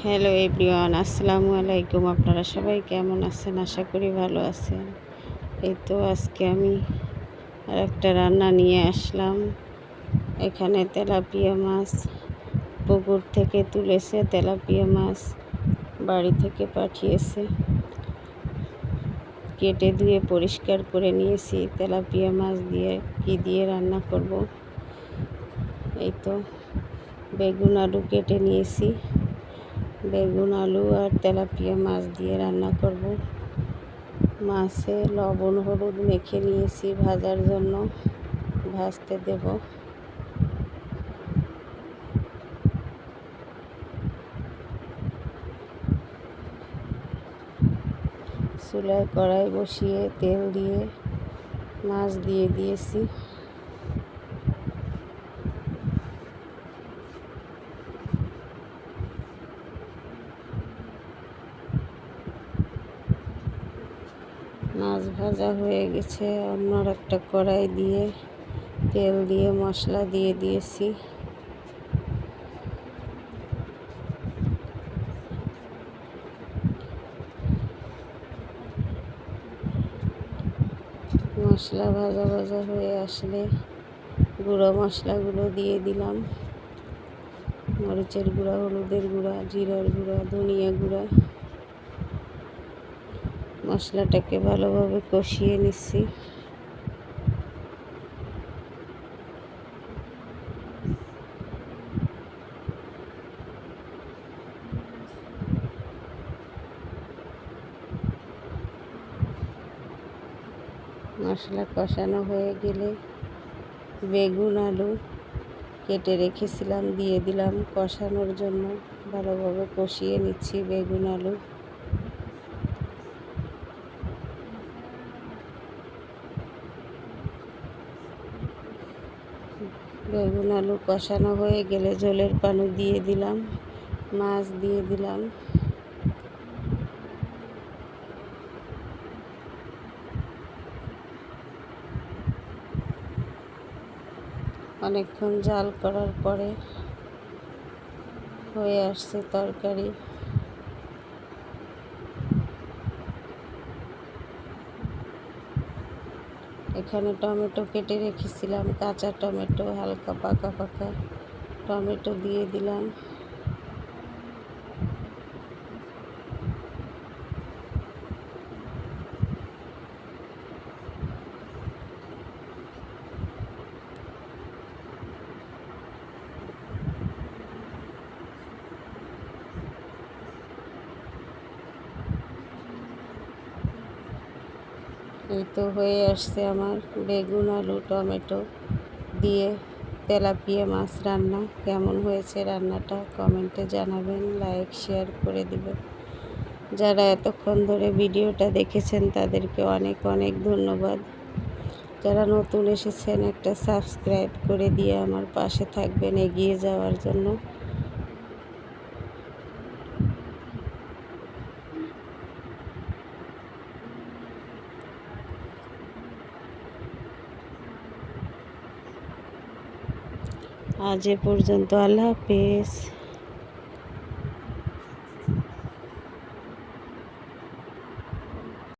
Hello everyone, আসসালামু আলাইকুম। আপনারা সবাই কেমন আছেন? আশা করি ভালো আছেন। এই তো আজকে আমি একটা রান্না নিয়ে আসলাম। এখানে তেলাপিয়া মাছ পুকুর থেকে তুলেছে, তেলাপিয়া মাছ বাড়ি থেকে পাঠিয়েছে। কেটে ধুয়ে পরিষ্কার করে নিয়েছি। তেলাপিয়া মাছ দিয়ে কি দিয়ে রান্না করব। এই তো বেগুন আলু কেটে নিয়েছি। বেগুন আলু আর তেলাপিয়া মাছ দিয়ে রান্না করব। মাছে লবণ হলুদ মেখে নিয়েছি ভাজার জন্য, ভাজতে দেব। চুলায় কড়াই বসিয়ে তেল দিয়ে মাছ দিয়ে দিয়েছি। মাছ ভাজা হয়ে গেছে। অন্য একটা কড়াই দিয়ে তেল দিয়ে মশলা দিয়ে দিয়েছি। মশলা ভাজা ভাজা হয়ে আসলে গুঁড়ো মশলাগুলো দিয়ে দিলাম। মরিচের গুঁড়া, হলুদের গুঁড়া, জিরার গুঁড়া, ধনিয়া গুঁড়া। মশলাটাকে ভালোভাবে কষিয়ে নিচ্ছি। মশলা কষানো হয়ে গেলে বেগুন আলু কেটে রেখেছিলাম দিয়ে দিলাম কষানোর জন্য। ভালোভাবে কষিয়ে নিচ্ছি বেগুন আলু। বেগুন আলু কষানো হয়ে গেলে ঝোলের পানি দিয়ে দিলাম, মাছ দিয়ে দিলাম। অনেকক্ষণ জাল করার পরে হয়ে আসছে তরকারি। এখানে টমেটো কেটে রেখেছিলাম, কাঁচা টমেটো, হালকা পাকা পাকা টমেটো দিয়ে দিলাম। এই তো হয়ে আসছে আমার বেগুন আলু টমেটো দিয়ে তেলাপিয়া মাছ রান্না। কেমন হয়েছে রান্নাটা কমেন্টে জানাবেন, লাইক শেয়ার করে দিবেন। যারা এতক্ষণ ধরে ভিডিওটা দেখেছেন তাদেরকে অনেক অনেক ধন্যবাদ। যারা নতুন এসেছেন একটা সাবস্ক্রাইব করে দিয়ে আমার পাশে থাকবেন এগিয়ে যাওয়ার জন্য। আজ এ পর্যন্ত, আল্লাহ হাফেজ।